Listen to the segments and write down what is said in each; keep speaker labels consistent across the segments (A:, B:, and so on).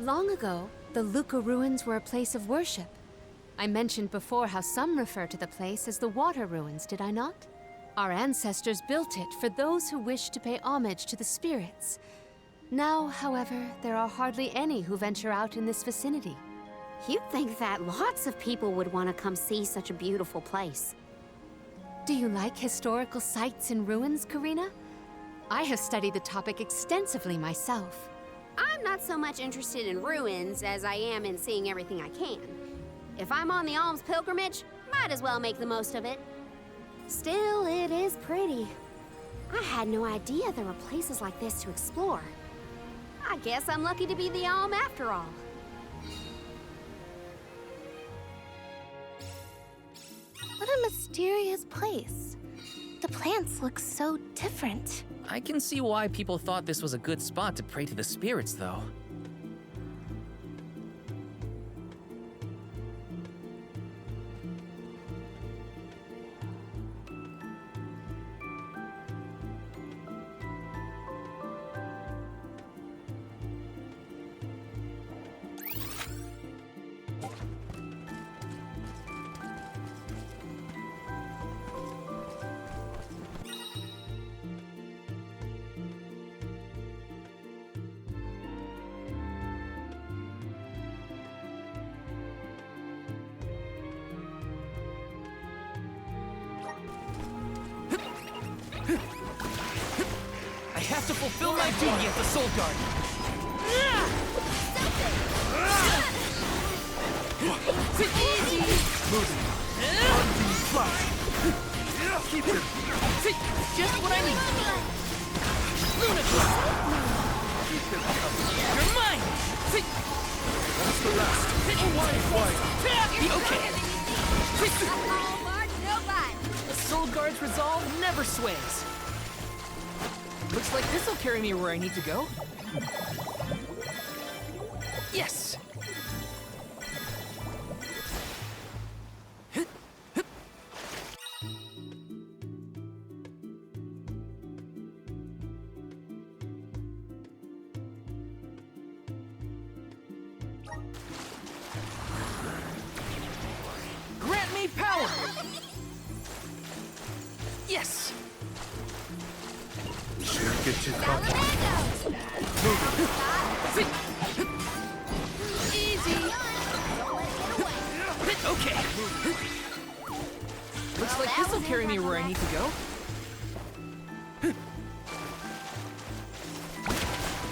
A: Long ago, the Luca ruins were a place of worship. I mentioned before how some refer to the place as the Water Ruins, did I not? Our ancestors built it for those who wished to pay homage to the spirits. Now, however, there are hardly any who venture out in this vicinity.
B: You'd think that lots of people would want to come see such a beautiful place.
A: Do you like historical sites and ruins, Karina? I have studied the topic extensively myself.
B: I'm not so much interested in ruins as I am in seeing everything I can. If I'm on the alms pilgrimage, might as well make the most of it. Still, it is pretty. I had no idea there were places like this to explore. I guess I'm lucky to be the alm after all.
C: What a mysterious place. The plants look so different.
D: I can see why people thought this was a good spot to pray to the spirits, though. I have to fulfill my duty as the Soul Guard. Easy. Keep him. Just what I need. Lunatic. You're mine.
E: That's the last.
D: Be okay.
B: All bark, no bite.
D: The Soul Guard's resolve never sways. Looks like this'll carry me where I need to go. Yes! Grant me power! Yes!
E: Get your cup.
D: Easy! Okay! Looks like this'll carry me where I need to go.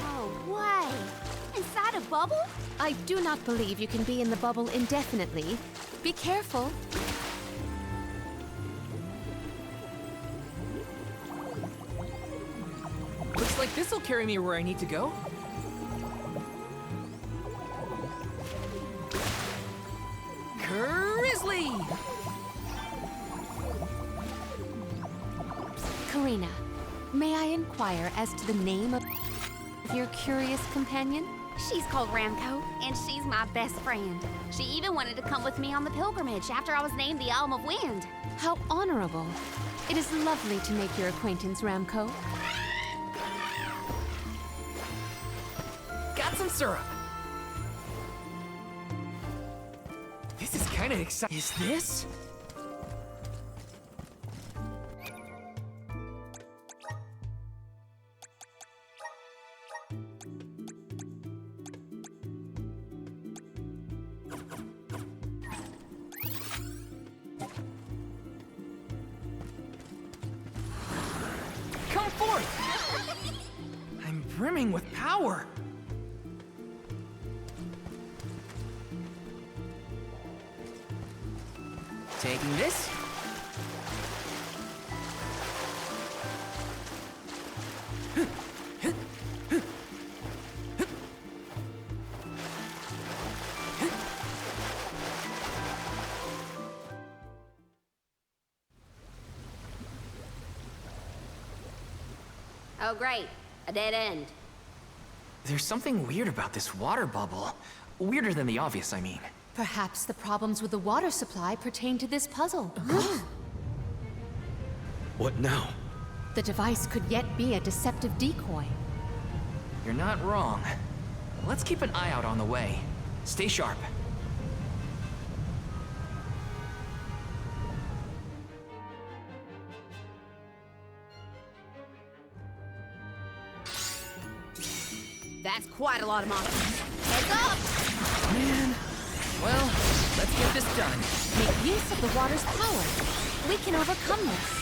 B: Oh, way. Inside a bubble?
A: I do not believe you can be in the bubble indefinitely. Be careful.
D: Looks like this'll carry me where I need to go. Grizzly!
A: Karina, may I inquire as to the name of your curious companion?
B: She's called Ramco, and she's my best friend. She even wanted to come with me on the pilgrimage after I was named the Alm of Wind.
A: How honorable. It is lovely to make your acquaintance, Ramco.
D: Got some syrup. This is kind of exciting. Is this? Come forth! I'm brimming with power. Taking this.
B: Oh, great. A dead end.
D: There's something weird about this water bubble. Weirder than the obvious, I mean.
A: Perhaps the problems with the water supply pertain to this puzzle.
E: What now?
A: The device could yet be a deceptive decoy.
D: You're not wrong. Let's keep an eye out on the way. Stay sharp.
B: That's quite a lot of monsters. Heads up!
D: Man. Well, let's get this done.
A: Make use of the water's power. We can overcome this.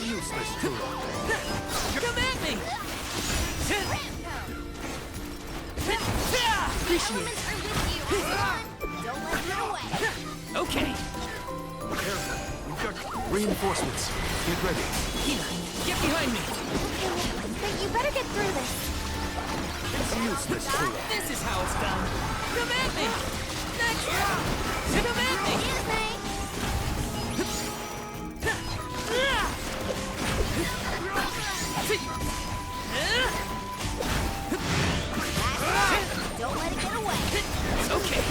E: Useless tool.
D: Come at me! Appreciate it.
B: Don't let it get away.
D: Okay.
E: Careful. We've got reinforcements. Get ready.
D: Hina, get behind me.
C: But you better get through this.
E: It's useless tool.
D: This is how it's done. Come at me! Next! Come at me!
B: Excuse me. Don't let it get away.
D: Okay.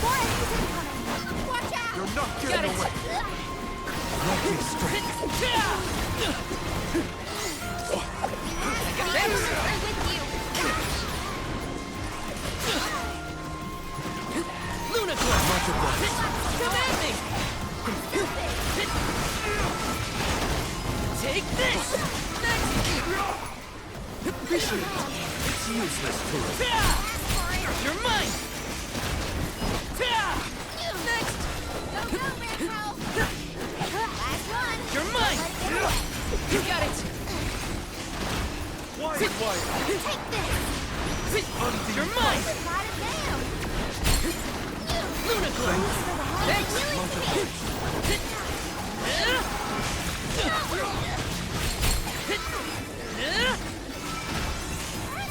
B: More enemies incoming. Watch out.
E: You're not
D: Got
E: getting
D: it.
E: away. Let me straight.
D: Thanks.
B: I'm with you.
D: Lunacore!
E: Much obliged.
D: Come at me! Take this! Next!
E: Appreciate it. It's useless tool.
D: You're mine! Next!
B: Last one.
D: You're mine! You got it!
E: Quiet.
B: Take this.
D: You're mine!
B: Got it down.
D: Lunacore! Thanks!
E: Much obliged.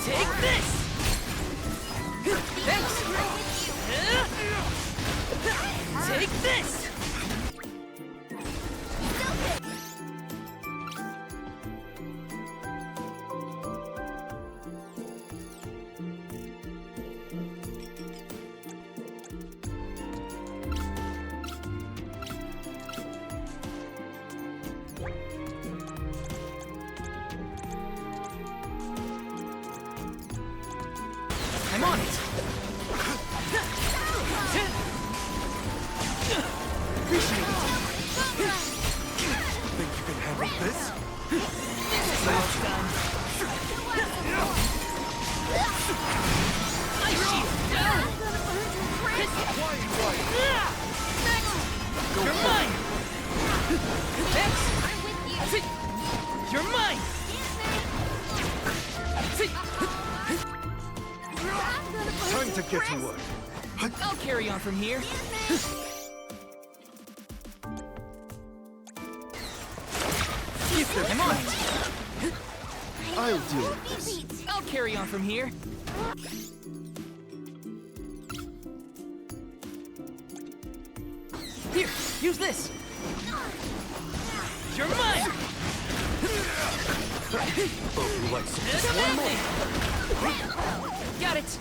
D: Take this! Thanks! Take this! I'm on it! Appreciate it!
E: Think you can handle this?
D: This is how it's done! Ice shield!
E: Quiet.
D: Next! You're mine! Next! You're mine!
E: Time to get to work.
D: I'll carry on from here. I'm on it!
E: I'll deal with this.
D: I'll carry on from here. Here, use this! You're mine!
E: Oh, you like some? Just
D: Come
E: one
D: at
E: more.
D: me! Got it!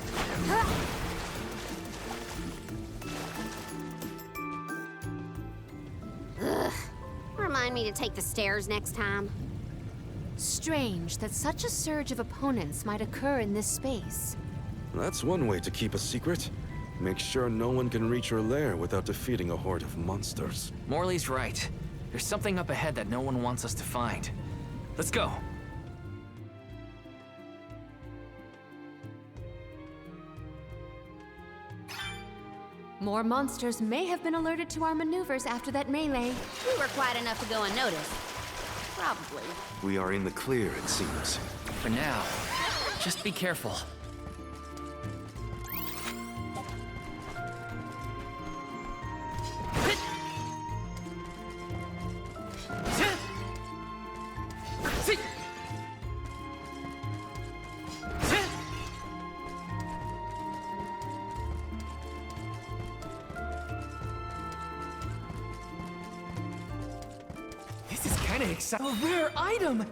B: Remind me to take the stairs next time.
A: Strange that such a surge of opponents might occur in this space.
E: That's one way to keep a secret. Make sure no one can reach your lair without defeating a horde of monsters.
D: Morley's right. There's something up ahead that no one wants us to find. Let's go.
A: More monsters may have been alerted to our maneuvers after that melee.
B: We were quiet enough to go unnoticed. Probably.
E: We are in the clear, it seems.
D: For now, just be careful. This is kind of exciting. A rare item!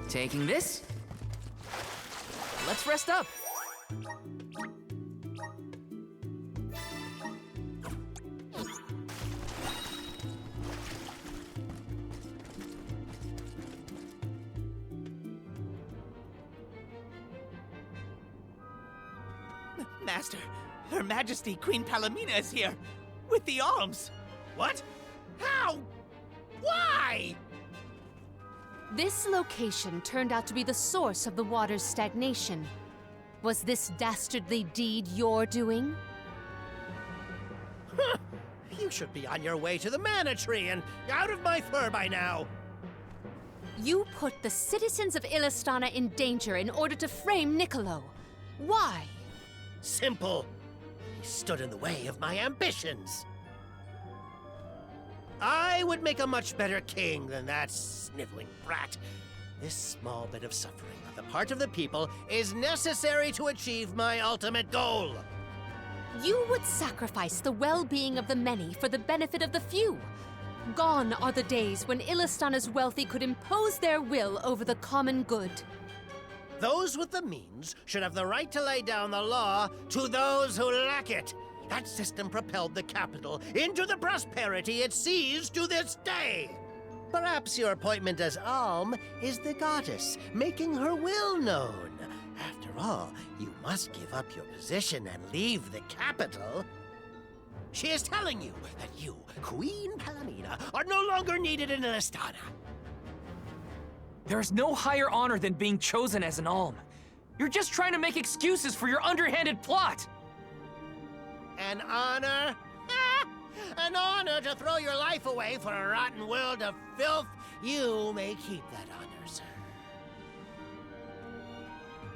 D: Taking this. let's rest up.
F: Master, Her Majesty Queen Palomina is here, with the alms. What? How? Why?
A: This location turned out to be the source of the water's stagnation. Was this dastardly deed your doing?
G: You should be on your way to the Mana Tree and out of my fur by now.
A: You put the citizens of Illistana in danger in order to frame Niccolo. Why?
G: Simple. He stood in the way of my ambitions. I would make a much better king than that sniveling brat. This small bit of suffering on the part of the people is necessary to achieve my ultimate goal.
A: You would sacrifice the well-being of the many for the benefit of the few. Gone are the days when Illistana's wealthy could impose their will over the common good.
G: Those with the means should have the right to lay down the law to those who lack it. That system propelled the capital into the prosperity it sees to this day. Perhaps your appointment as Alm is the goddess, making her will known. After all, you must give up your position and leave the capital. She is telling you that you, Queen Palomina, are no longer needed in Illistana.
D: There is no higher honor than being chosen as an alm. You're just trying to make excuses for your underhanded plot.
G: An honor? An honor to throw your life away for a rotten world of filth? You may keep that honor, sir.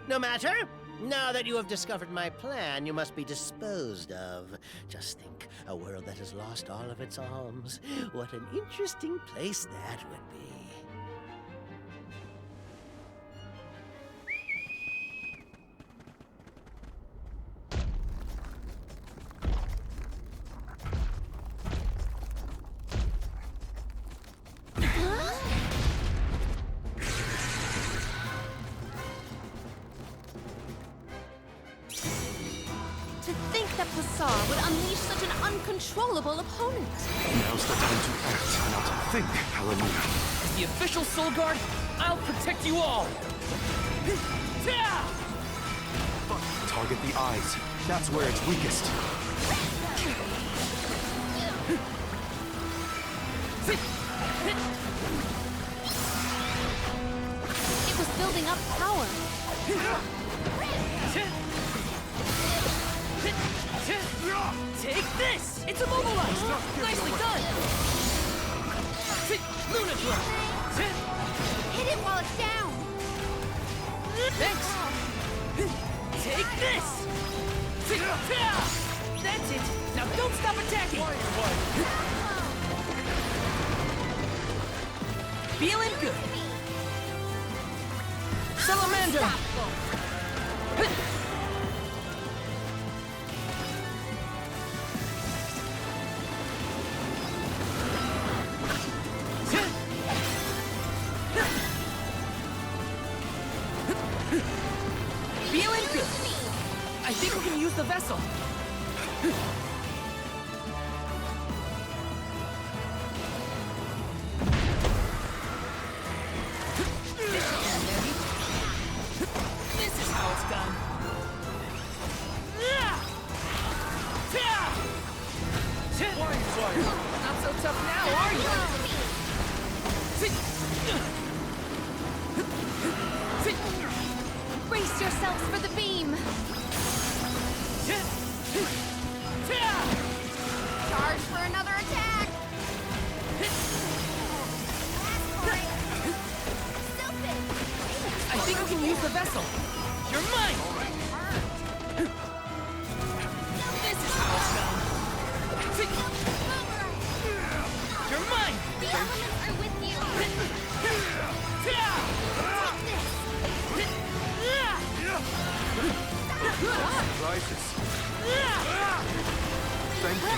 G: No matter. Now that you have discovered my plan, you must be disposed of. Just think, a world that has lost all of its alms. What an interesting place that would be.
A: Would unleash such an uncontrollable opponent.
E: Now's the time to act, not to think, Palomina.
D: As the official Soul Guard, I'll protect you all.
E: Target the eyes. That's where it's weakest.
A: It was building up power.
D: Take this! It's immobilized! Nicely done! Luna Throw!
B: Hit it while it's down!
D: Thanks! Take this! That's it! Now don't stop attacking! Feeling good! Salamander! Feeling good. I think we can use the vessel. This is how it's done. Not so tough now, are you?
A: Brace yourselves for the beam.
B: Charge for another attack!
D: I think we can use the vessel. You're mine! This is how it's done. You're mine!
B: The elements are with you!
E: Rises. Thank you.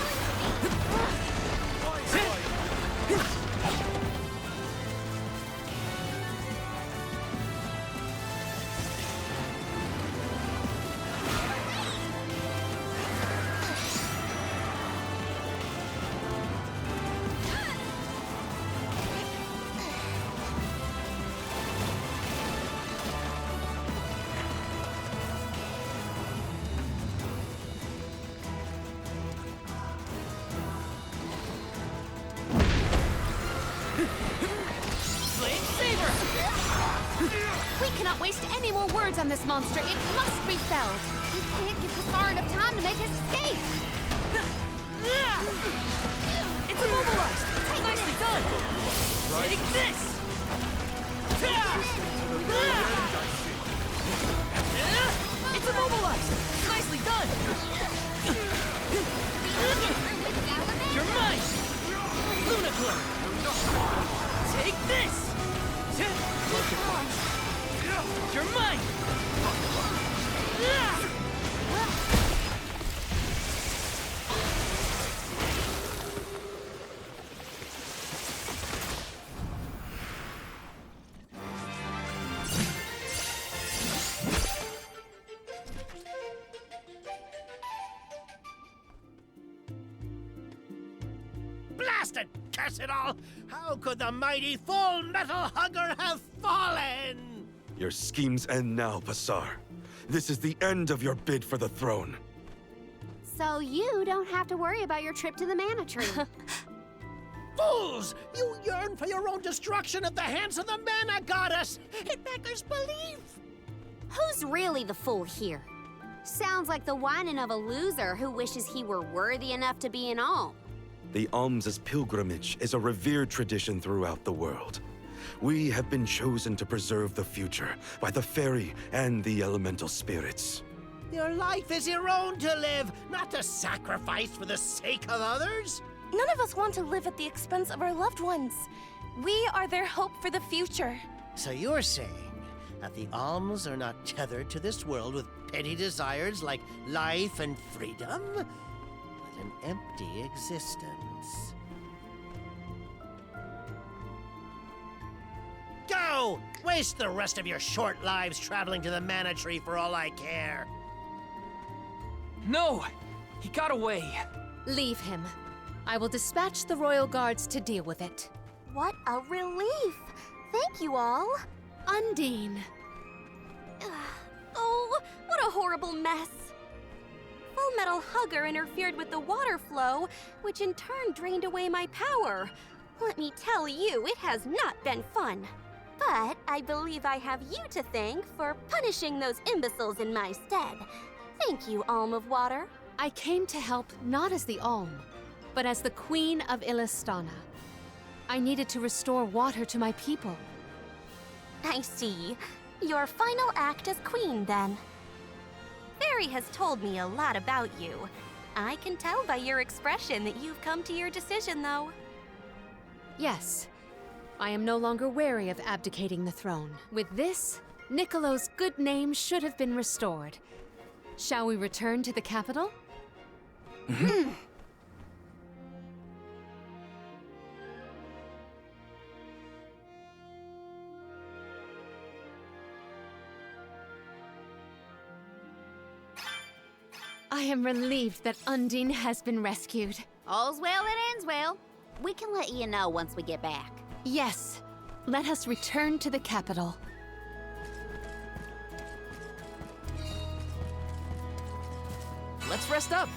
A: waste any more words on this monster. It must be felled.
B: We can't give Cassar enough time to make his escape.
D: It's immobilized! Nicely done! Take this! It's immobilized! Nicely done! You're mine! Luna Glow! Take this! You're mine!
G: Blasted curse it all! How could the mighty Full Metal Hugger have fallen?
E: Your schemes end now, Passar. This is the end of your bid for the throne.
B: So you don't have to worry about your trip to the Mana Tree.
G: Fools! You yearn for your own destruction at the hands of the Mana Goddess! It beggars belief!
B: Who's really the fool here? Sounds like the whining of a loser who wishes he were worthy enough to be an alm.
E: The alms' pilgrimage is a revered tradition throughout the world. We have been chosen to preserve the future by the fairy and the elemental spirits.
G: Your life is your own to live, not to sacrifice for the sake of others.
C: None of us want to live at the expense of our loved ones. We are their hope for the future.
G: So you're saying that the alms are not tethered to this world with petty desires like life and freedom, but an empty existence. Go! Waste the rest of your short lives traveling to the Mana Tree for all I care.
D: No! He got away.
A: Leave him. I will dispatch the royal guards to deal with it.
C: What a relief! Thank you all.
A: Undine.
C: Oh, what a horrible mess. Full Metal Hugger interfered with the water flow, which in turn drained away my power. Let me tell you, it has not been fun. But I believe I have you to thank for punishing those imbeciles in my stead. Thank you, Alm of Water.
A: I came to help not as the Alm, but as the Queen of Illistana. I needed to restore water to my people.
C: I see. Your final act as queen, then. Fairy has told me a lot about you. I can tell by your expression that you've come to your decision, though.
A: Yes, I am no longer wary of abdicating the throne. With this, Niccolo's good name should have been restored. Shall we return to the capital? I am relieved that Undine has been rescued.
B: All's well that ends well. We can let you know once we get back.
A: Yes, let us return to the capital.
D: Let's rest up.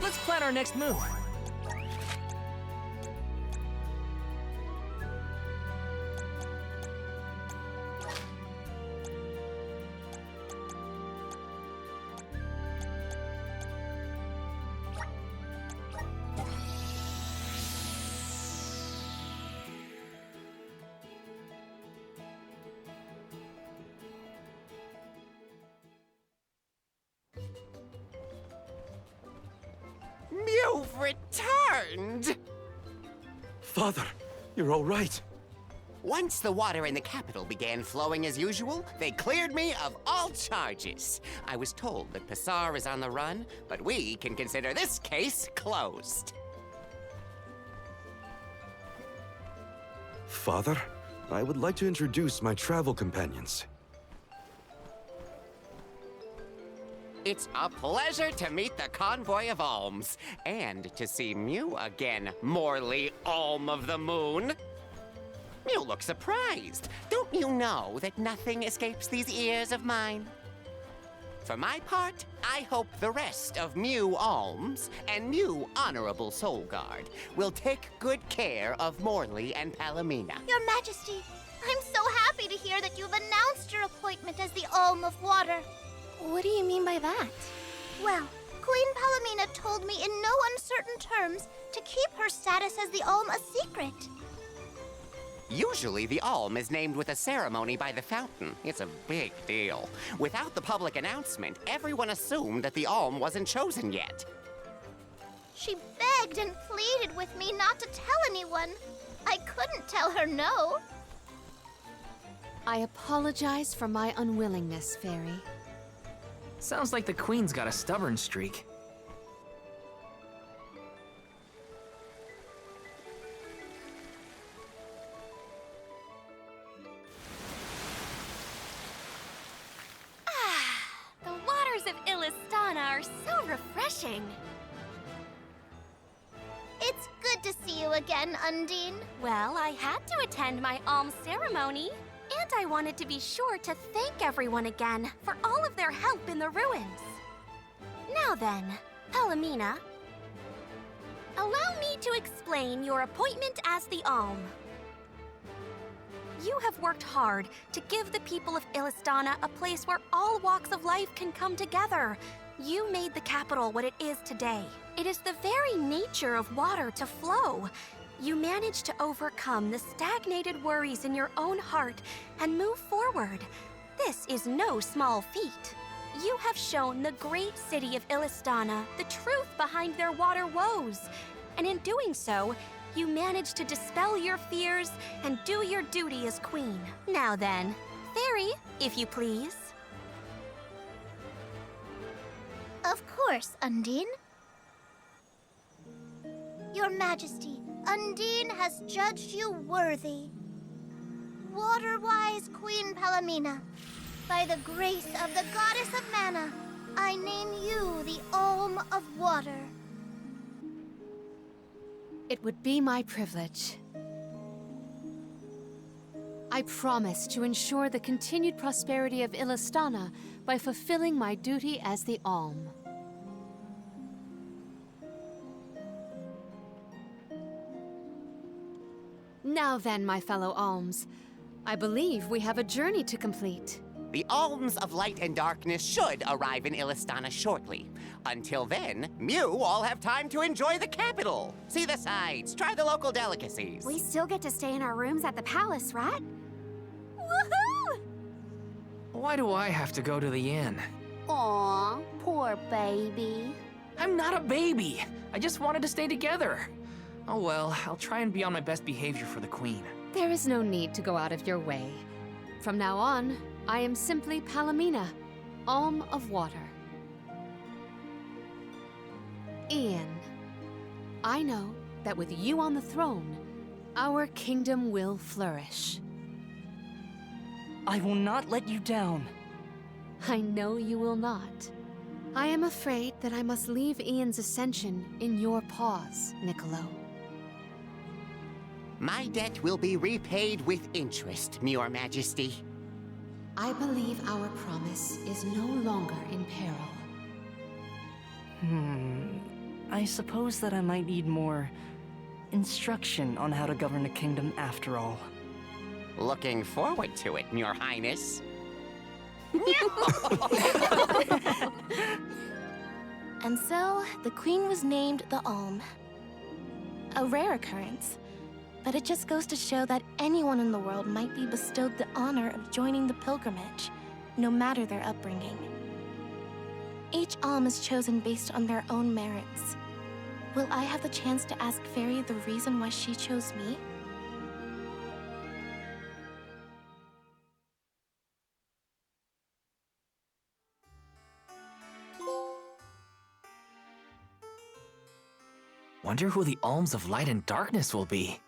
D: Let's plan our next move.
F: You've returned!
E: Father, You're all right.
H: Once the water in the capital began flowing as usual, they cleared me of all charges. I was told that Passar is on the run, but we can consider this case closed.
E: Father, I would like to introduce my travel companions.
H: It's a pleasure to meet the Convoy of Alms, and to see Mew again, Morley Alm of the Moon. You look surprised. Don't you know that nothing escapes these ears of mine? For my part, I hope the rest of Mew Alms and Mew Honorable Soul Guard will take good care of Morley and Palomina.
I: Your Majesty, I'm so happy to hear that you've announced your appointment as the Alm of Water.
C: What do you mean by that?
I: Well, Queen Palomina told me in no uncertain terms to keep her status as the Alm a secret.
H: Usually, the Alm is named with a ceremony by the fountain. It's a big deal. Without the public announcement, everyone assumed that the Alm wasn't chosen yet.
I: She begged and pleaded with me not to tell anyone. I couldn't tell her no.
A: I apologize for my unwillingness, Fairy.
D: Sounds like the Queen's got a stubborn streak.
C: The waters of Illistana are so refreshing.
I: It's good to see you again, Undine.
C: Well, I had to attend my alms ceremony, and I wanted to be sure to thank everyone again for all of their help in the ruins. Now then, Palomina, allow me to explain your appointment as the Alm. You have worked hard to give the people of Illistana a place where all walks of life can come together. You made the capital what it is today. It is the very nature of water to flow. You managed to overcome the stagnated worries in your own heart and move forward. This is no small feat. You have shown the great city of Illistana the truth behind their water woes. And in doing so, you managed to dispel your fears and do your duty as queen. Now then, Fairy, if you please.
I: Of course, Undine. Your Majesty, Undine has judged you worthy. Water-wise Queen Palomina, by the grace of the Goddess of Mana, I name you the Alm of Water.
A: It would be my privilege. I promise to ensure the continued prosperity of Illistana by fulfilling my duty as the Alm. Now then, my fellow Alms, I believe we have a journey to complete.
H: The Alms of Light and Darkness should arrive in Illistana shortly. Until then, Mew all have time to enjoy the capital. See the sights, try the local delicacies.
B: We still get to stay in our rooms at the palace, right?
C: Woohoo!
D: Why do I have to go to the inn?
B: Aw, poor baby.
D: I'm not a baby. I just wanted to stay together. Oh well, I'll try and be on my best behavior for the Queen.
A: There is no need to go out of your way. From now on, I am simply Palomina, Alm of Water. Ian, I know that with you on the throne, our kingdom will flourish.
J: I will not let you down.
A: I know you will not. I am afraid that I must leave Ian's ascension in your paws, Niccolo.
H: My debt will be repaid with interest, Your Majesty.
A: I believe our promise is no longer in peril.
J: I suppose that I might need more instruction on how to govern a kingdom after all.
H: Looking forward to it, Your Highness.
C: And so, the Queen was named the Alm. A rare occurrence, but it just goes to show that anyone in the world might be bestowed the honor of joining the pilgrimage, no matter their upbringing. Each Alm is chosen based on their own merits. Will I have the chance to ask Fairy the reason why she chose me?
D: Wonder who the Alms of Light and Darkness will be.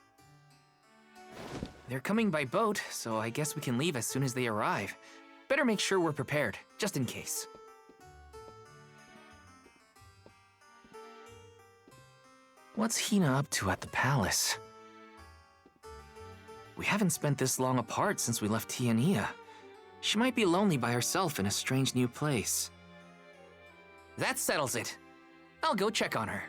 D: They're coming by boat, so I guess we can leave as soon as they arrive. Better make sure we're prepared, just in case. What's Hina up to at the palace? We haven't spent this long apart since we left Tiania. She might be lonely by herself in a strange new place. That settles it. I'll go check on her.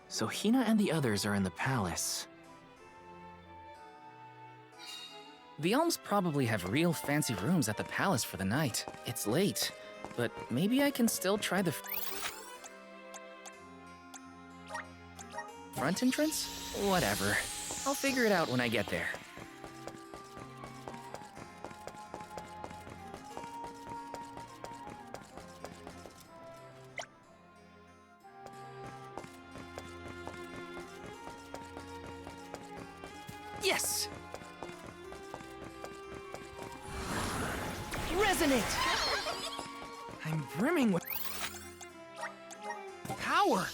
D: So Hina and the others are in the palace. The Alms probably have real fancy rooms at the palace for the night. It's late, but maybe I can still try the front entrance? Whatever. I'll figure it out when I get there. Yes! Resonate! I'm brimming with power!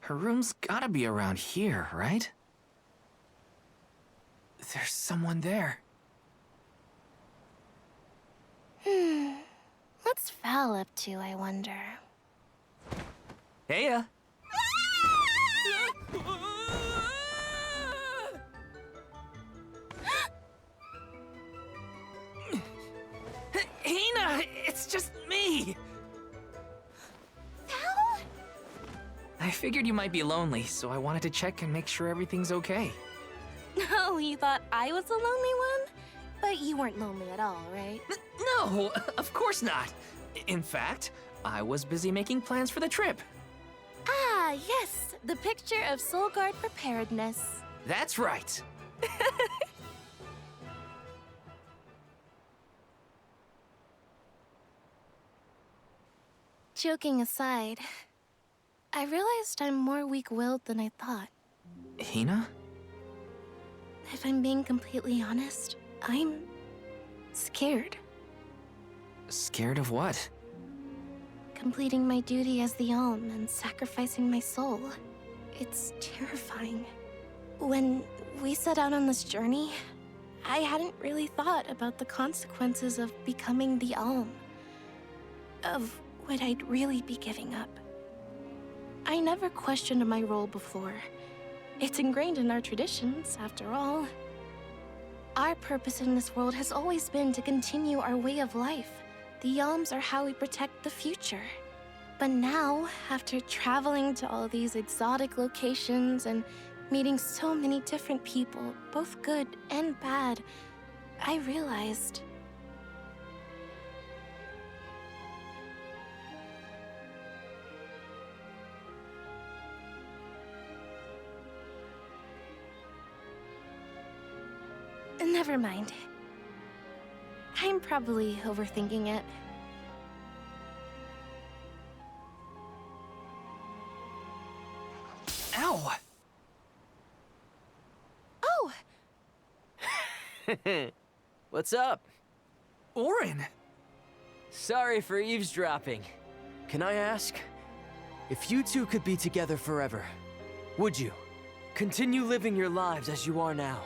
D: Her room's gotta be around here, right? There's someone there.
C: What's Val up to, I wonder?
D: Heya! Hina! It's just me!
C: Val?
D: I figured you might be lonely, so I wanted to check and make sure everything's okay.
C: Oh, you thought I was the lonely one? But you weren't lonely at all, right?
D: No, of course not. In fact, I was busy making plans for the trip.
C: Ah, yes, the picture of Soulguard preparedness.
D: That's right.
C: Joking aside, I realized I'm more weak-willed than I thought.
D: Hina?
C: If I'm being completely honest, I'm scared.
D: Scared of what?
C: Completing my duty as the Alm and sacrificing my soul. It's terrifying. When we set out on this journey, I hadn't really thought about the consequences of becoming the Alm. Of what I'd really be giving up. I never questioned my role before. It's ingrained in our traditions, after all. Our purpose in this world has always been to continue our way of life. The Alms are how we protect the future. But now, after traveling to all these exotic locations and meeting so many different people, both good and bad, I realized... Never mind. I'm probably overthinking it.
D: Ow!
C: Oh!
K: What's up?
D: Auron!
K: Sorry for eavesdropping. Can I ask? If you two could be together forever, would you? Continue living your lives as you are now,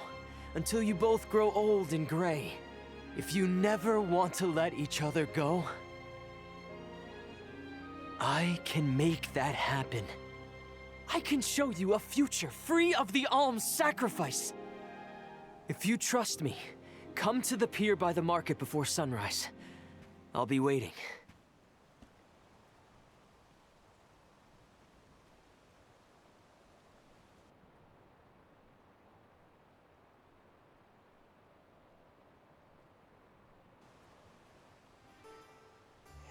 K: until you both grow old and gray. If you never want to let each other go, I can make that happen. I can show you a future free of the Alm's sacrifice. If you trust me, come to the pier by the market before sunrise. I'll be waiting.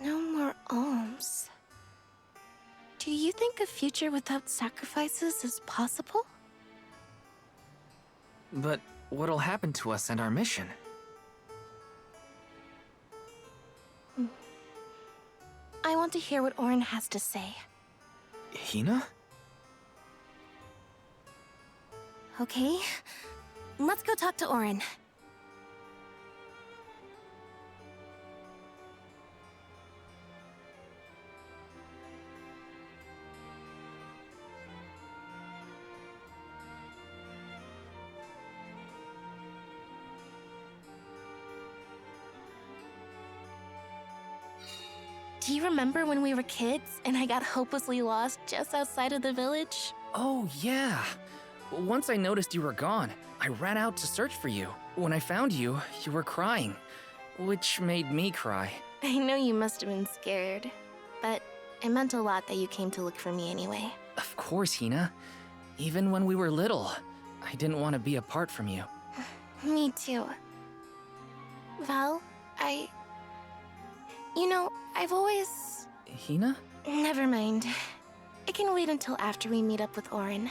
C: No more alms. think a future without sacrifices is possible?
D: But what'll happen to us and our mission?
C: I want to hear what Auron has to say.
D: Hina?
C: Okay, let's go talk to Auron. Do you remember when we were kids and I got hopelessly lost just outside of the village?
D: Oh, yeah. Once I noticed you were gone, I ran out to search for you. When I found you, you were crying, which made me cry.
C: I know you must have been scared, but it meant a lot that you came to look for me anyway.
D: Of course, Hina. Even when we were little, I didn't want to be apart from you.
C: Me too. Val, You know, I've always...
D: Hina?
C: Never mind. It can wait until after we meet up with Auron.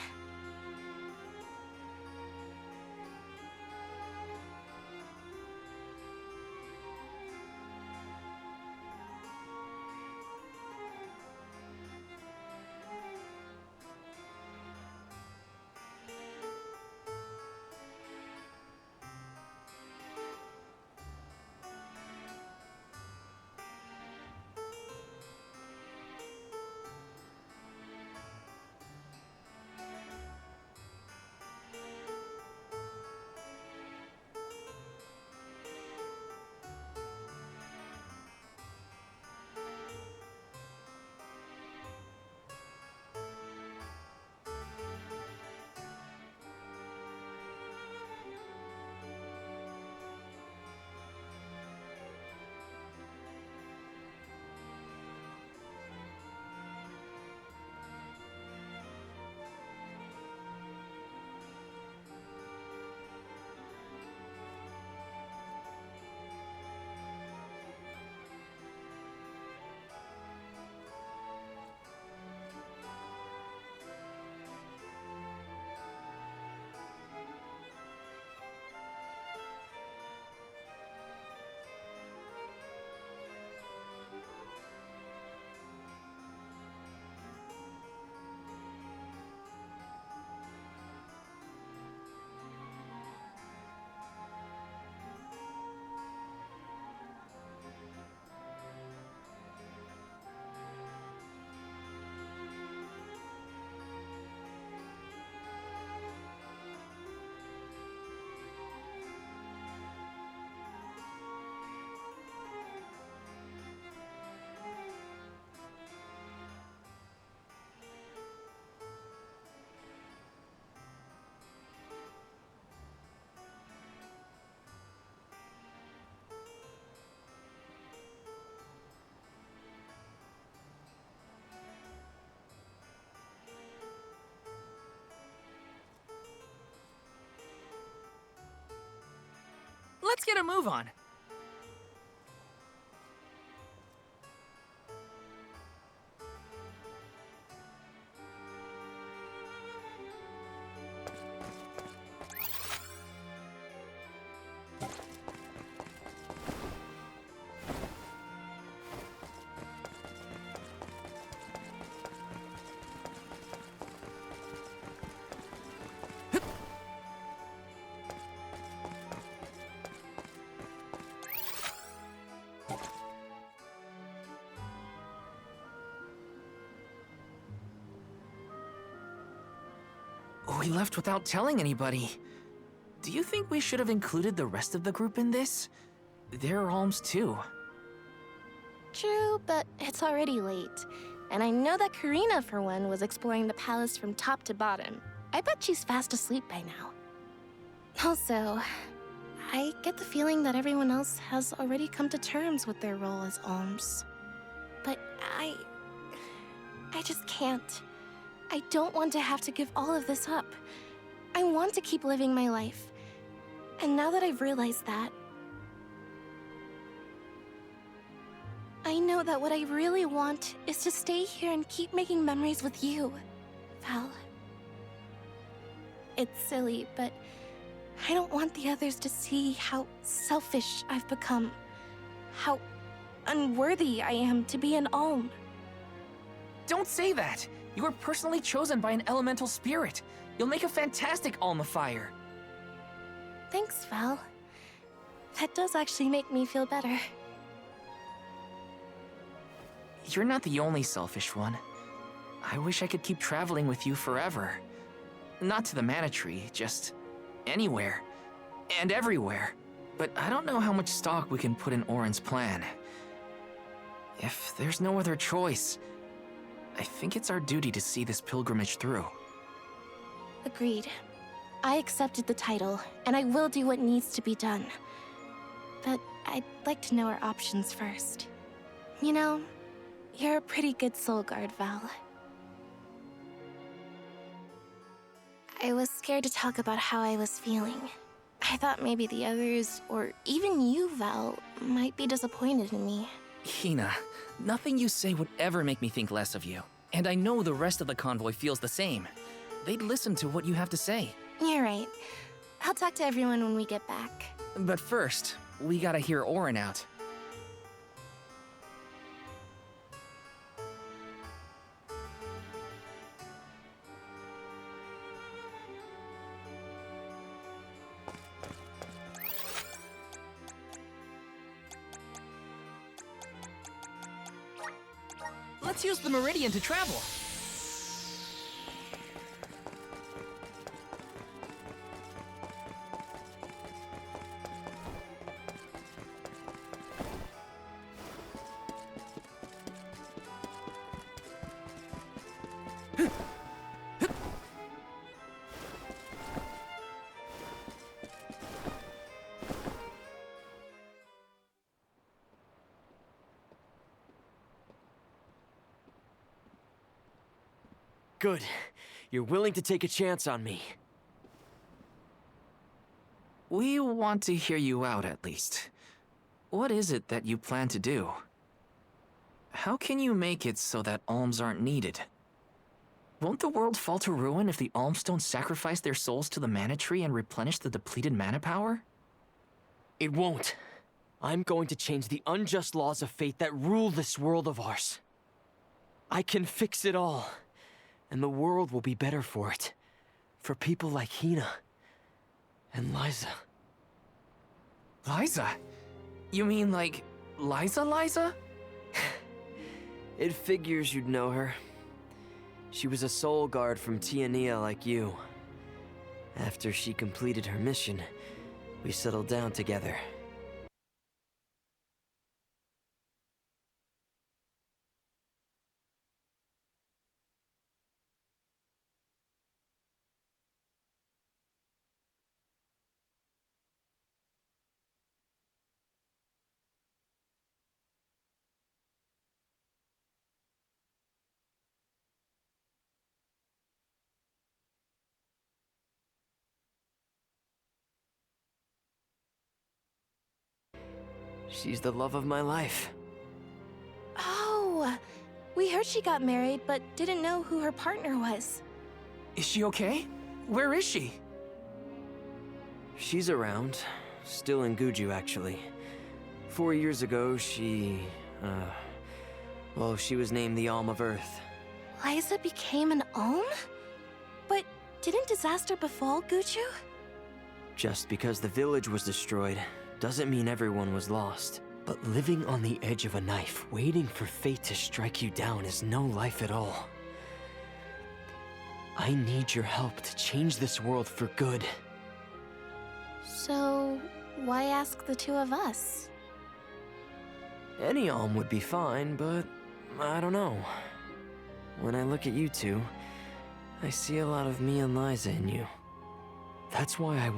D: Let's get a move on. We left without telling anybody. Do you think we should have included the rest of the group in this? They're alms too.
C: True, but it's already late. And I know that Karina, for one, was exploring the palace from top to bottom. I bet she's fast asleep by now. Also, I get the feeling that everyone else has already come to terms with their role as alms. But I just can't. I don't want to have to give all of this up. I want to keep living my life. And now that I've realized that, I know that what I really want is to stay here and keep making memories with you, Val. It's silly, but I don't want the others to see how selfish I've become. How unworthy I am to be an Alm.
D: Don't say that! You were personally chosen by an elemental spirit. You'll make a fantastic Alma Fire.
C: Thanks, Val. That does actually make me feel better.
D: You're not the only selfish one. I wish I could keep traveling with you forever. Not to the Mana Tree, just anywhere. And everywhere. But I don't know how much stock we can put in Auron's plan. If there's no other choice, I think it's our duty to see this pilgrimage through.
C: Agreed. I accepted the title, and I will do what needs to be done. But I'd like to know our options first. You know, you're a pretty good soul guard, Val. I was scared to talk about how I was feeling. I thought maybe the others, or even you, Val, might be disappointed in me.
D: Hina, nothing you say would ever make me think less of you. And I know the rest of the convoy feels the same. They'd listen to what you have to say.
C: You're right. I'll talk to everyone when we get back.
D: But first, we gotta hear Auron out. Let's use the Meridian to travel.
K: Good. You're willing to take a chance on me.
D: We want to hear you out, at least. What is it that you plan to do? How can you make it so that alms aren't needed? Won't the world fall to ruin if the alms don't sacrifice their souls to the Mana Tree and replenish the depleted mana power?
K: It won't. I'm going to change the unjust laws of fate that rule this world of ours. I can fix it all. And the world will be better for it. For people like Hina. And Liza.
D: Liza? You mean like Liza?
K: It figures you'd know her. She was a soul guard from Tiania like you. After she completed her mission, we settled down together. She's the love of my life.
C: Oh, we heard she got married, but didn't know who her partner was.
D: Is she okay? Where is she?
K: She's around. Still in Guju, actually. 4 years ago, she was named the Alm of Earth.
C: Liza became an Alm? But didn't disaster befall Guju?
K: Just because the village was destroyed doesn't mean everyone was lost. But living on the edge of a knife, waiting for fate to strike you down is no life at all. I need your help to change this world for good.
C: So, why ask the two of us?
K: Any Alm would be fine, but I don't know. When I look at you two, I see a lot of me and Liza in you. That's why I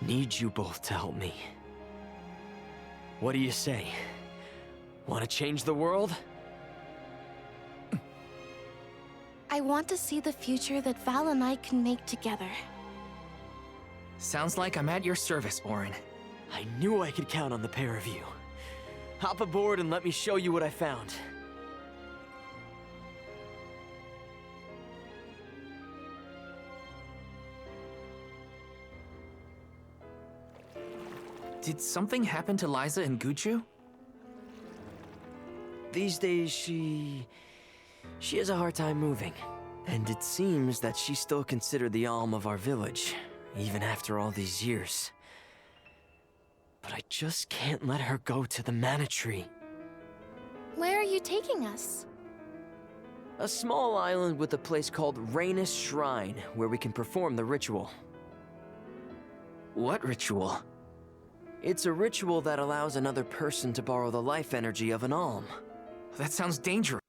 K: need you both to help me. What do you say? Want to change the world?
C: I want to see the future that Val and I can make together.
D: Sounds like I'm at your service, Auron.
K: I knew I could count on the pair of you. Hop aboard and let me show you what I found.
D: Did something happen to Liza and Guchu?
K: These days, she has a hard time moving. And it seems that she's still considered the alm of our village, even after all these years. But I just can't let her go to the Mana Tree.
C: Where are you taking us?
K: A small island with a place called Rhaenys Shrine, where we can perform the ritual.
D: What ritual?
K: It's a ritual that allows another person to borrow the life energy of an alm.
D: That sounds dangerous.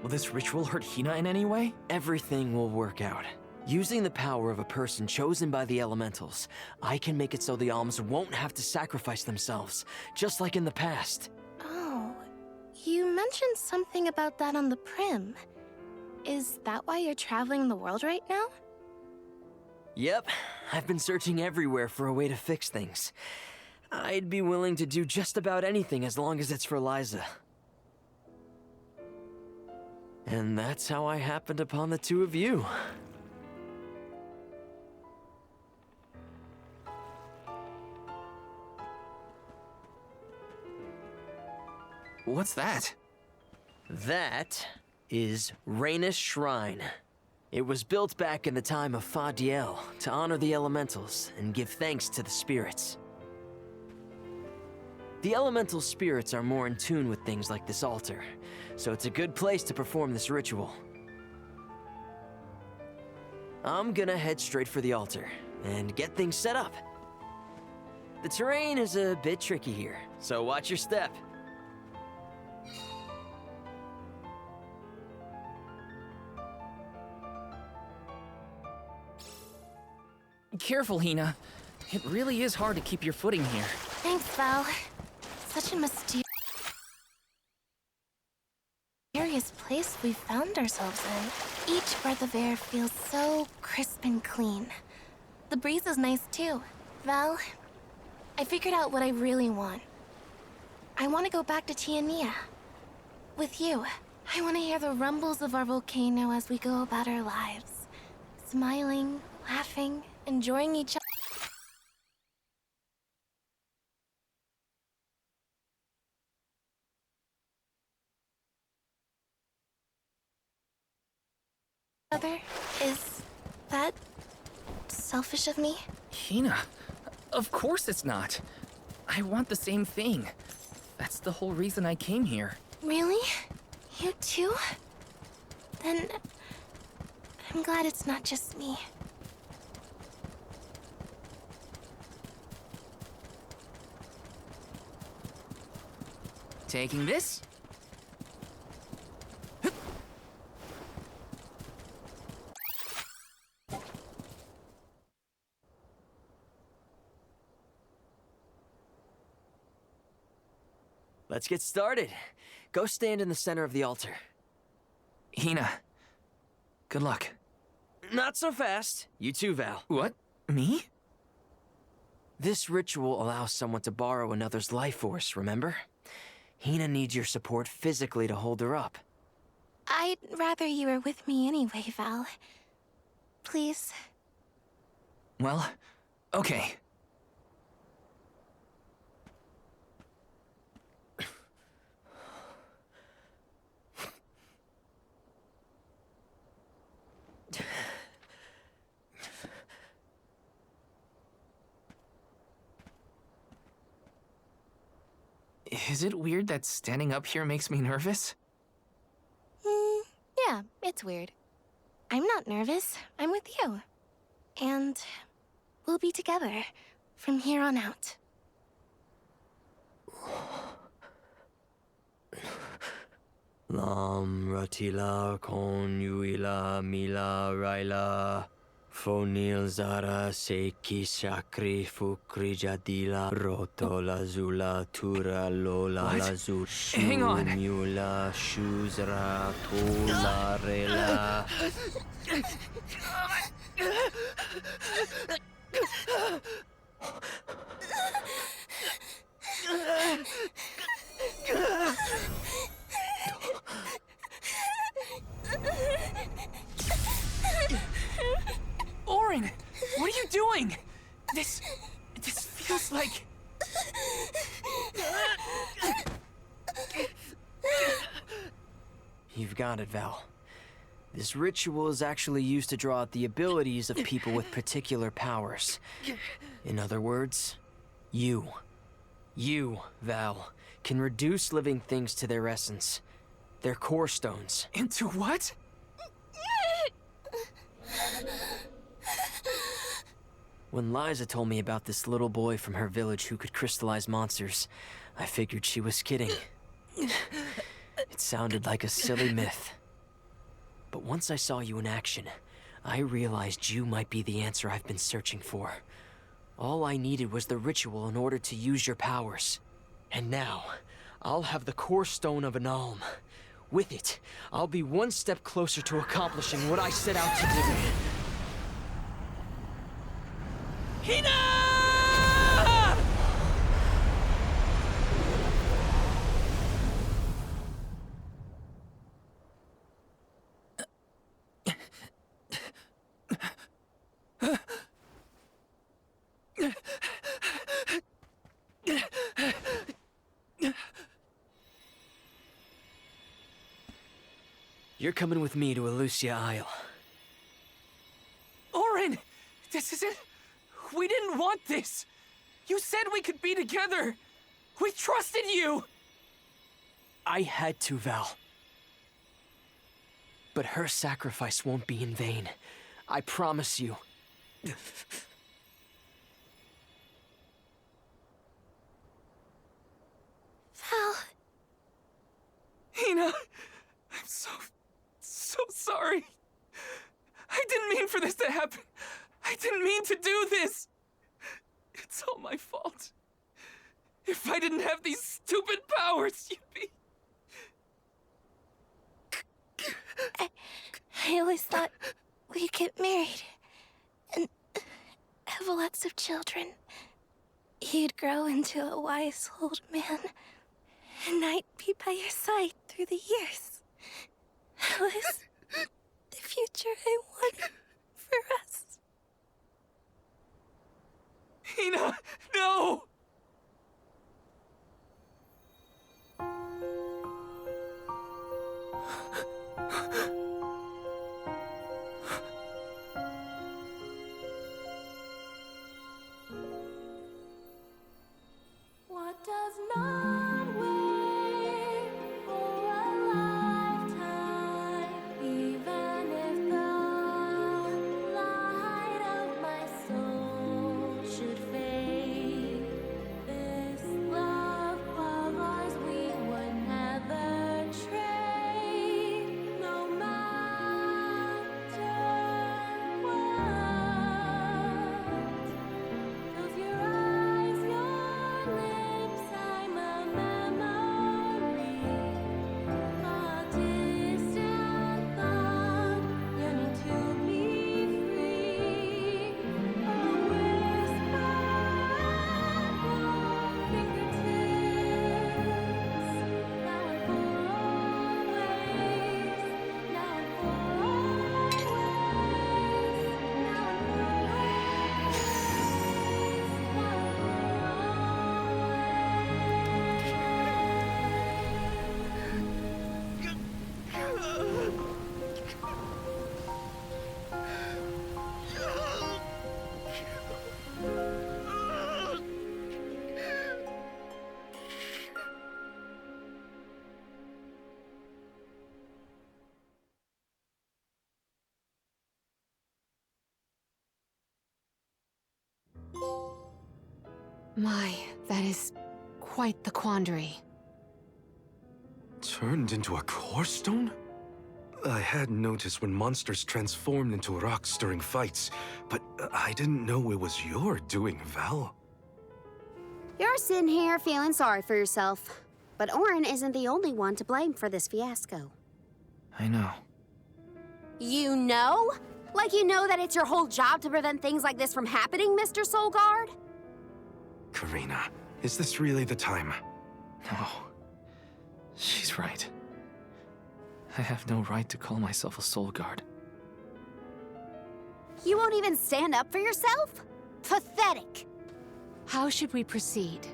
D: Will this ritual hurt Hina in any way?
K: Everything will work out. Using the power of a person chosen by the elementals, I can make it so the alms won't have to sacrifice themselves, just like in the past.
C: Oh, you mentioned something about that on the Prim. Is that why you're traveling the world right now?
K: Yep, I've been searching everywhere for a way to fix things. I'd be willing to do just about anything as long as it's for Liza. And that's how I happened upon the two of you.
D: What's that?
K: That is Rhaenys Shrine. It was built back in the time of Fadiel to honor the elementals and give thanks to the spirits. The elemental spirits are more in tune with things like this altar, so it's a good place to perform this ritual. I'm gonna head straight for the altar and get things set up. The terrain is a bit tricky here, so watch your step.
D: Careful, Hina. It really is hard to keep your footing here.
C: Thanks, Val. Such a mysterious place we found ourselves in. Each breath of air feels so crisp and clean. The breeze is nice too. Val, I figured out what I really want. I want to go back to Tiania. With you. I want to hear the rumbles of our volcano as we go about our lives. Smiling, laughing, enjoying each other. Is that selfish of me?
D: Hina, of course it's not. I want the same thing. That's the whole reason I came here.
C: Really? You too? Then I'm glad it's not just me.
D: Taking this?
K: Let's get started. Go stand in the center of the altar.
D: Hina, good luck.
K: Not so fast. You too, Val.
D: What? Me?
K: This ritual allows someone to borrow another's life force, remember? Hina needs your support physically to hold her up.
C: I'd rather you were with me anyway, Val. Please.
D: Well, okay. Is it weird that standing up here makes me nervous?
C: Yeah, it's weird. I'm not nervous. I'm with you. And we'll be together from here on out.
K: Lam ratila kon yuila mila raila fonil zara seki shakri fukri jadila roto lazula tura lola lazul
D: Hang on.
K: mula shuzra tola rela.
D: Auron, what are you doing? This feels like...
K: You've got it, Val. This ritual is actually used to draw out the abilities of people with particular powers. In other words, you, Val, can reduce living things to their essence. Their core stones.
D: Into what?
K: When Liza told me about this little boy from her village who could crystallize monsters, I figured she was kidding. It sounded like a silly myth. But once I saw you in action, I realized you might be the answer I've been searching for. All I needed was the ritual in order to use your powers. And now, I'll have the core stone of an Alm. With it, I'll be one step closer to accomplishing what I set out to do.
D: Hina!
K: You're coming with me to Elucia Isle.
D: Auron! This isn't... We didn't want this! You said we could be together! We trusted you!
K: I had to, Val. But her sacrifice won't be in vain. I promise you.
C: Val.
D: Hina, I'm so sorry. I didn't mean for this to happen. I didn't mean to do this. It's all my fault. If I didn't have these stupid powers, you'd be...
C: I always thought we'd get married and have lots of children. you'd grow into a wise old man, and I'd be by your side through the years. That was the future I wanted for us.
D: Hina, no!
C: What does not wait for a lifetime, even if the light of my soul should fade? This love of ours we would never trade, no matter what. Close your eyes, your lips, I'm a memory, a distant thought, yearning to be free, a whisper at your fingertips, now and for always, now and for always, now and for
A: My, that is quite the quandary.
E: Turned into a core stone? I had noticed when monsters transformed into rocks during fights, but I didn't know it was your doing, Val.
B: You're sitting here feeling sorry for yourself. But Auron isn't the only one to blame for this fiasco.
D: I know.
B: You know? Like you know that it's your whole job to prevent things like this from happening, Mr. Soulguard?
E: Karina, is this really the time?
D: No. She's right. I have no right to call myself a soul guard.
B: You won't even stand up for yourself? Pathetic.
A: How should we proceed?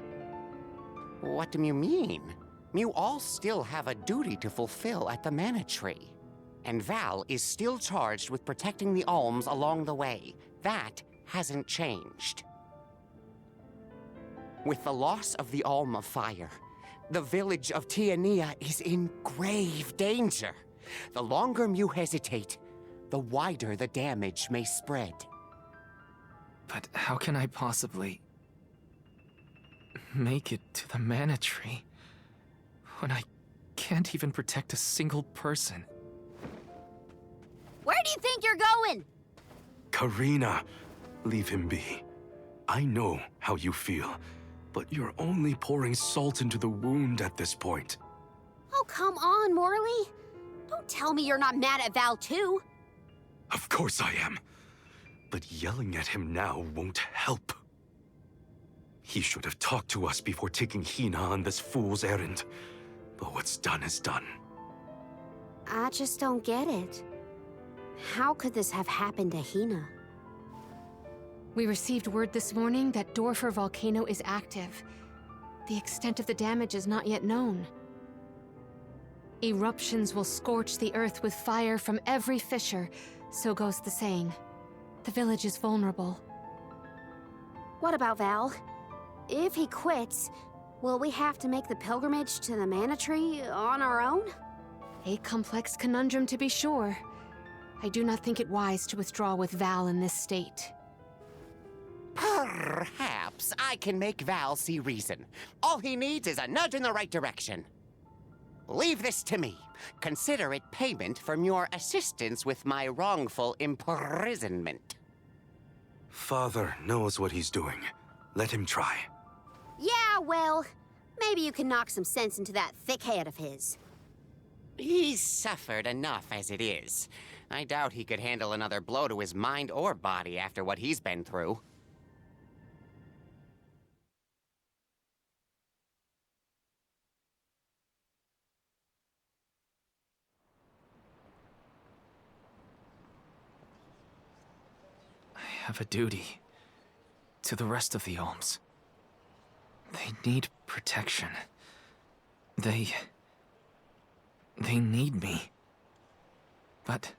H: What do you mean? You all still have a duty to fulfill at the Mana Tree. And Val is still charged with protecting the Alms along the way. That hasn't changed. With the loss of the Alm of Fire, the village of Tiania is in grave danger. The longer you hesitate, the wider the damage may spread.
D: But how can I possibly make it to the Mana Tree when I can't even protect a single person?
B: Where do you think you're going?
E: Karina, leave him be. I know how you feel, but you're only pouring salt into the wound at this point.
B: Oh, come on, Morley. Don't tell me you're not mad at Val, too.
E: Of course I am. But yelling at him now won't help. He should have talked to us before taking Hina on this fool's errand. But what's done is done.
B: I just don't get it. How could this have happened to Hina?
A: We received word this morning that Dorfer Volcano is active. The extent of the damage is not yet known. Eruptions will scorch the earth with fire from every fissure, so goes the saying. The village is vulnerable.
B: What about Val? If he quits, will we have to make the pilgrimage to the Mana Tree on our own?
A: A complex conundrum to be sure. I do not think it wise to withdraw with Val in this state.
H: Perhaps I can make Val see reason. All he needs is a nudge in the right direction. Leave this to me. Consider it payment from your assistance with my wrongful imprisonment.
E: Father knows what he's doing. Let him try.
B: Yeah, well, maybe you can knock some sense into that thick head of his.
H: He's suffered enough as it is. I doubt he could handle another blow to his mind or body after what he's been through.
D: have a duty to the rest of the Alms. They need protection. They need me. But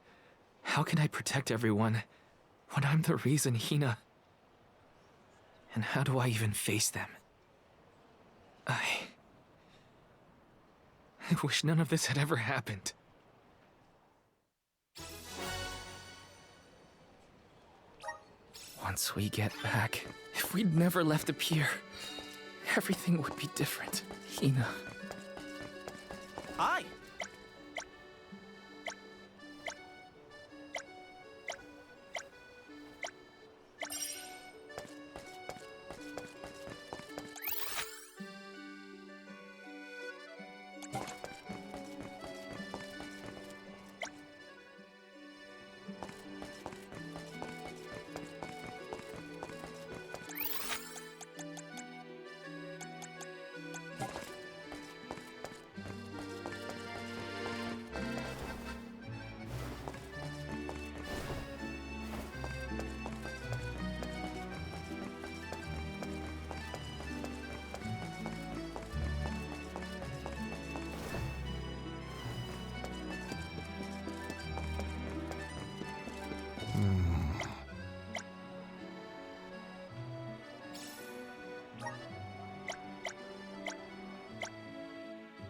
D: how can I protect everyone when I'm the reason Hina... And how do I even face them? I wish none of this had ever happened. Once we get back, if we'd never left the pier, everything would be different. Hina.
F: Hi.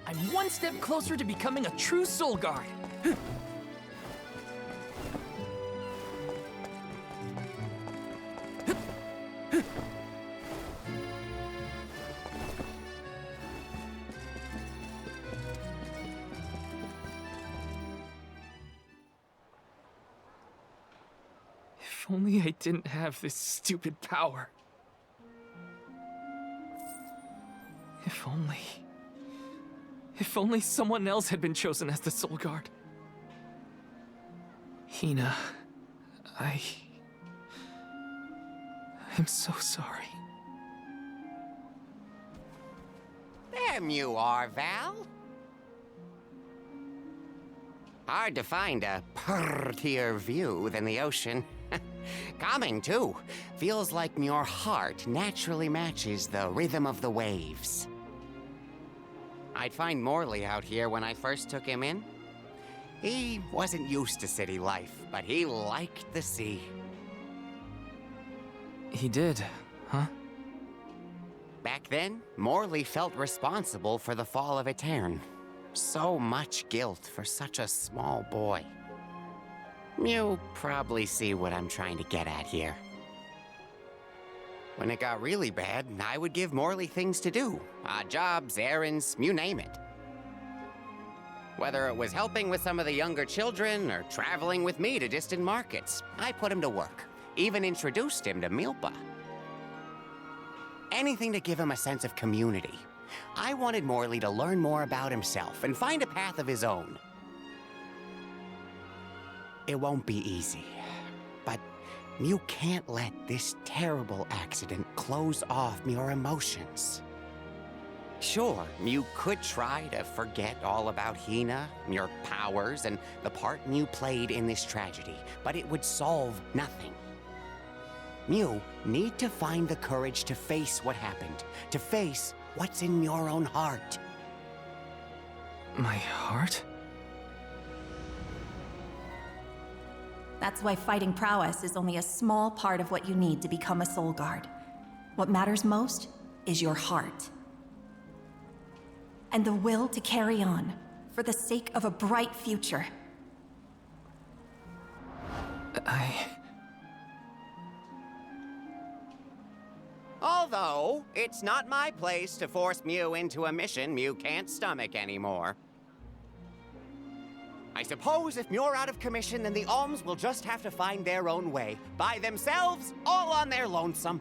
D: I'm one step closer to becoming a true Soul Guard. If only I didn't have this stupid power. If only someone else had been chosen as the Soul Guard. Hina, I'm so sorry.
H: There you are, Val. Hard to find a prettier view than the ocean. Calming, too. Feels like your heart naturally matches the rhythm of the waves. I'd find Morley out here when I first took him in. He wasn't used to city life, but he liked the sea.
D: He did, huh?
H: Back then, Morley felt responsible for the fall of Aetern. So much guilt for such a small boy. You probably see what I'm trying to get at here. When it got really bad, I would give Morley things to do. Odd jobs, errands, you name it. Whether it was helping with some of the younger children or traveling with me to distant markets, I put him to work. Even introduced him to Milpa. Anything to give him a sense of community. I wanted Morley to learn more about himself and find a path of his own. It won't be easy, but you can't let this terrible accident close off your emotions. Sure, you could try to forget all about Hina, your powers, and the part you played in this tragedy, but it would solve nothing. You need to find the courage to face what happened, to face what's in your own heart.
D: My heart?
L: That's why fighting prowess is only a small part of what you need to become a Soul Guard. What matters most is your heart. And the will to carry on, for the sake of a bright future.
H: Although, it's not my place to force Mew into a mission Mew can't stomach anymore. I suppose if Muir out of commission, then the Alms will just have to find their own way. By themselves, all on their lonesome.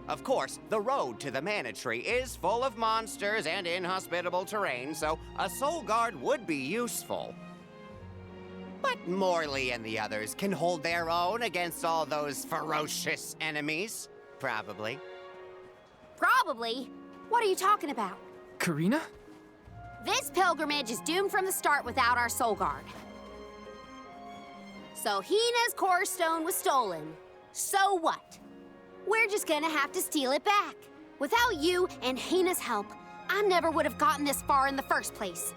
H: Of course, the road to the Mana Tree is full of monsters and inhospitable terrain, so a Soul Guard would be useful. But Morley and the others can hold their own against all those ferocious enemies. Probably.
B: Probably? What are you talking about?
D: Karina?
B: This pilgrimage is doomed from the start without our Soul Guard. So Hina's core stone was stolen. So what? We're just gonna have to steal it back. Without you and Hina's help, I never would have gotten this far in the first place.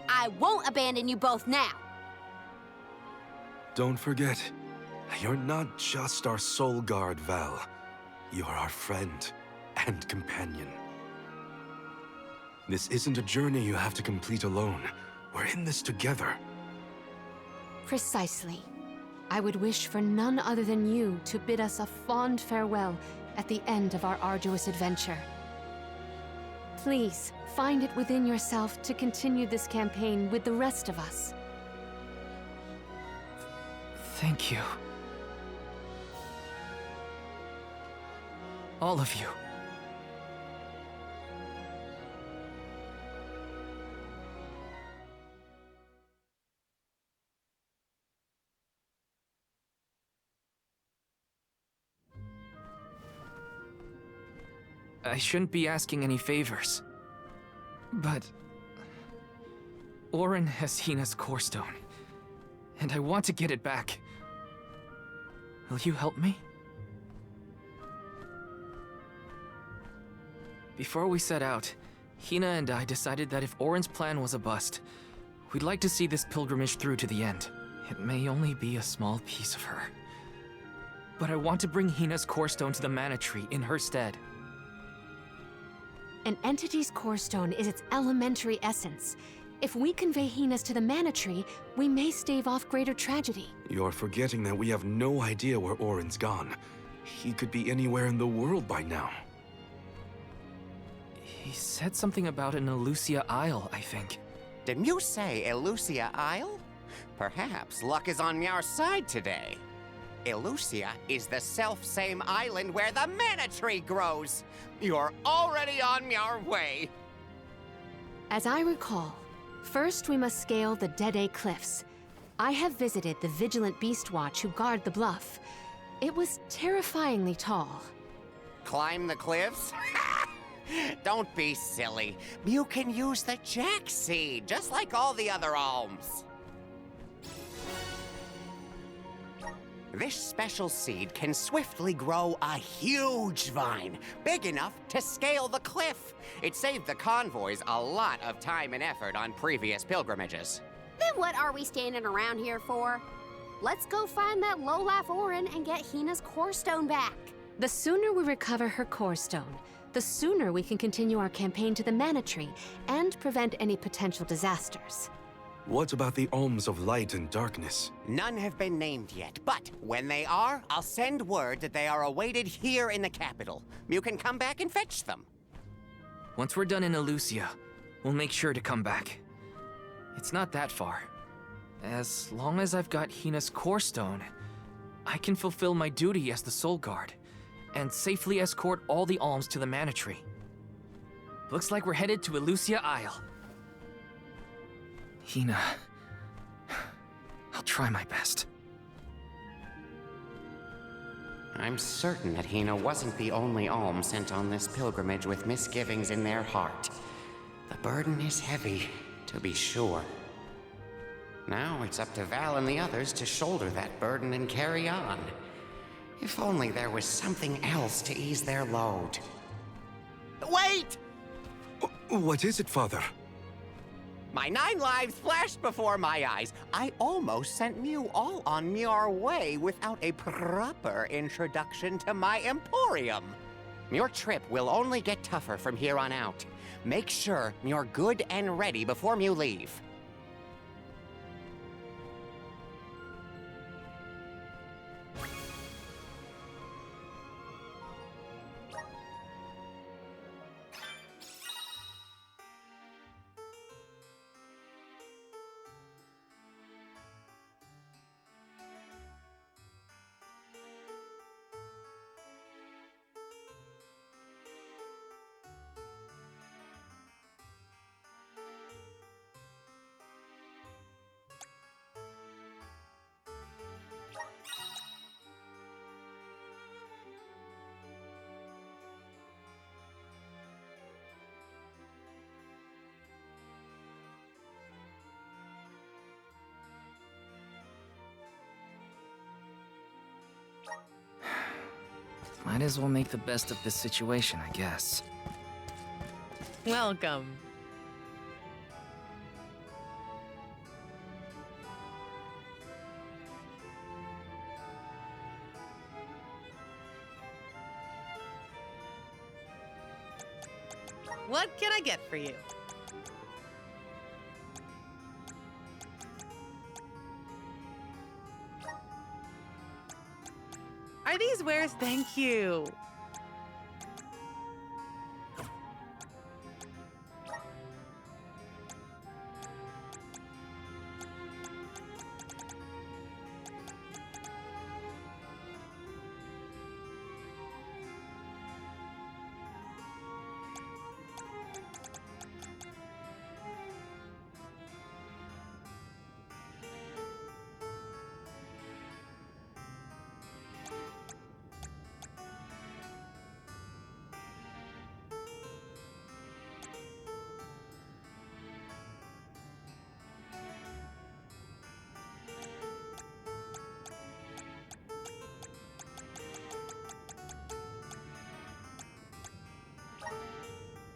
B: I won't abandon you both now.
E: Don't forget, you're not just our soul guard, Val. You're our friend and companion. This isn't a journey you have to complete alone. We're in this together.
A: Precisely. I would wish for none other than you to bid us a fond farewell at the end of our arduous adventure. Please, find it within yourself to continue this campaign with the rest of us.
D: Thank you. All of you. I shouldn't be asking any favors, but Auron has Hina's core stone, and I want to get it back. Will you help me? Before we set out, Hina and I decided that if Auron's plan was a bust, we'd like to see this pilgrimage through to the end. It may only be a small piece of her, but I want to bring Hina's core stone to the Mana Tree in her stead.
A: An entity's core stone is its elementary essence. If we convey Hina's to the Mana Tree, we may stave off greater tragedy.
E: You're forgetting that we have no idea where Auron's gone. He could be anywhere in the world by now.
D: He said something about an Elusia Isle, I think.
H: Didn't you say Elusia Isle? Perhaps luck is on our side today. Elusia is the self-same island where the Mana Tree grows. You're already on your way.
A: As I recall, first we must scale the Dede Cliffs. I have visited the Vigilant Beast Watch who guard the bluff. It was terrifyingly tall.
H: Climb the cliffs? Don't be silly. You can use the Jack Seed, just like all the other alms. This special seed can swiftly grow a huge vine, big enough to scale the cliff. It saved the convoys a lot of time and effort on previous pilgrimages.
B: Then what are we standing around here for? Let's go find that low-life Auron and get Hina's core stone back.
A: The sooner we recover her core stone, the sooner we can continue our campaign to the Mana Tree and prevent any potential disasters.
E: What about the Alms of Light and Darkness?
H: None have been named yet, but when they are, I'll send word that they are awaited here in the capital. You can come back and fetch them.
D: Once we're done in Elusia, we'll make sure to come back. It's not that far. As long as I've got Hina's core stone, I can fulfill my duty as the Soul Guard and safely escort all the alms to the Mana Tree. Looks like we're headed to Elusia Isle. Hina, I'll try my best.
H: I'm certain that Hina wasn't the only alm sent on this pilgrimage with misgivings in their heart. The burden is heavy, to be sure. Now it's up to Val and the others to shoulder that burden and carry on. If only there was something else to ease their load. Wait!
E: What is it, Father?
H: My 9 lives flashed before my eyes. I almost sent you all on your way without a proper introduction to my Emporium. Your trip will only get tougher from here on out. Make sure you're good and ready before you leave.
D: Might as well make the best of this situation, I guess.
M: Welcome. What can I get for you? Are these wares? Thank you.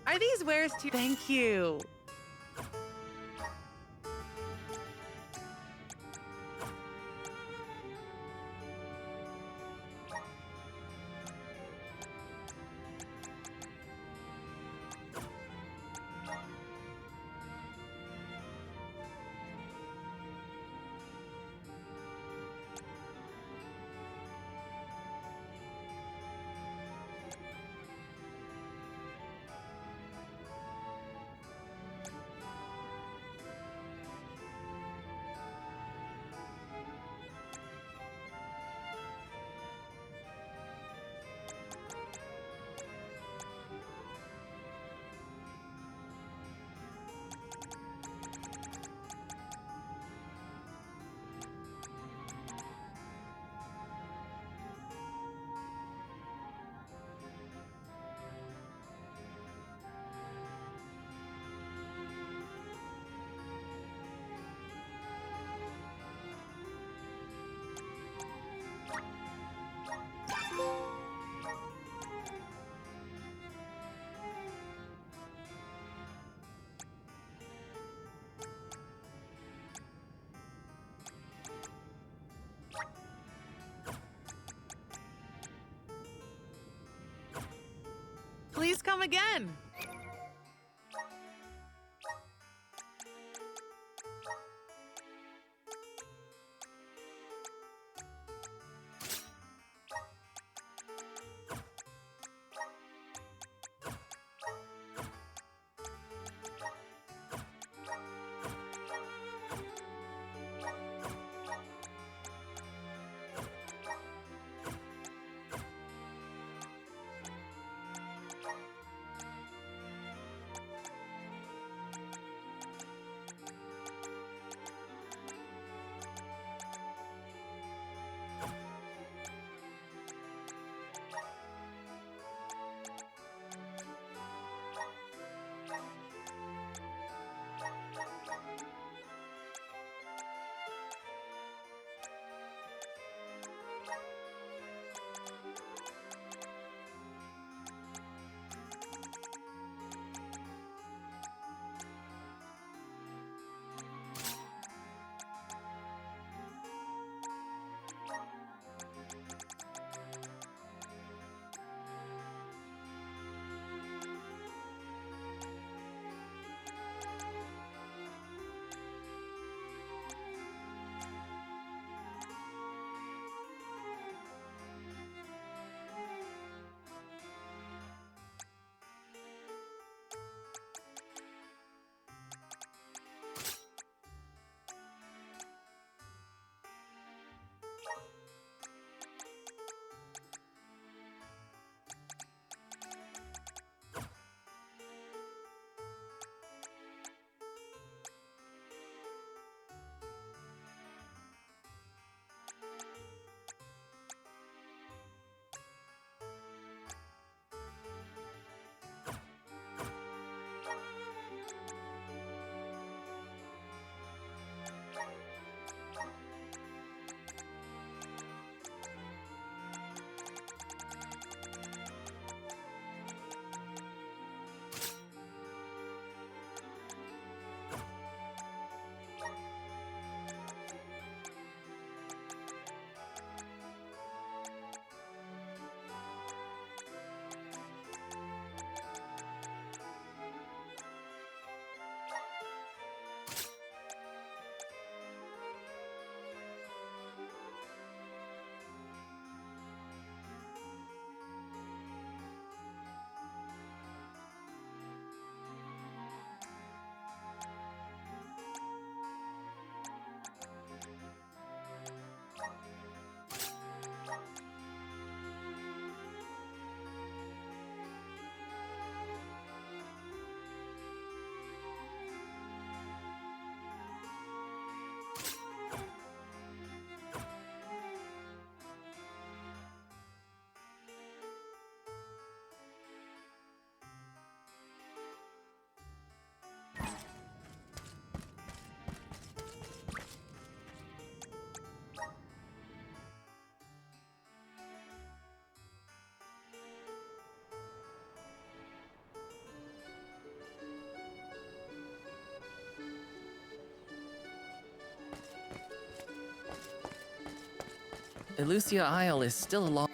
M: Are these wares too? Thank you. Please come again.
D: Elusia Isle is still a long...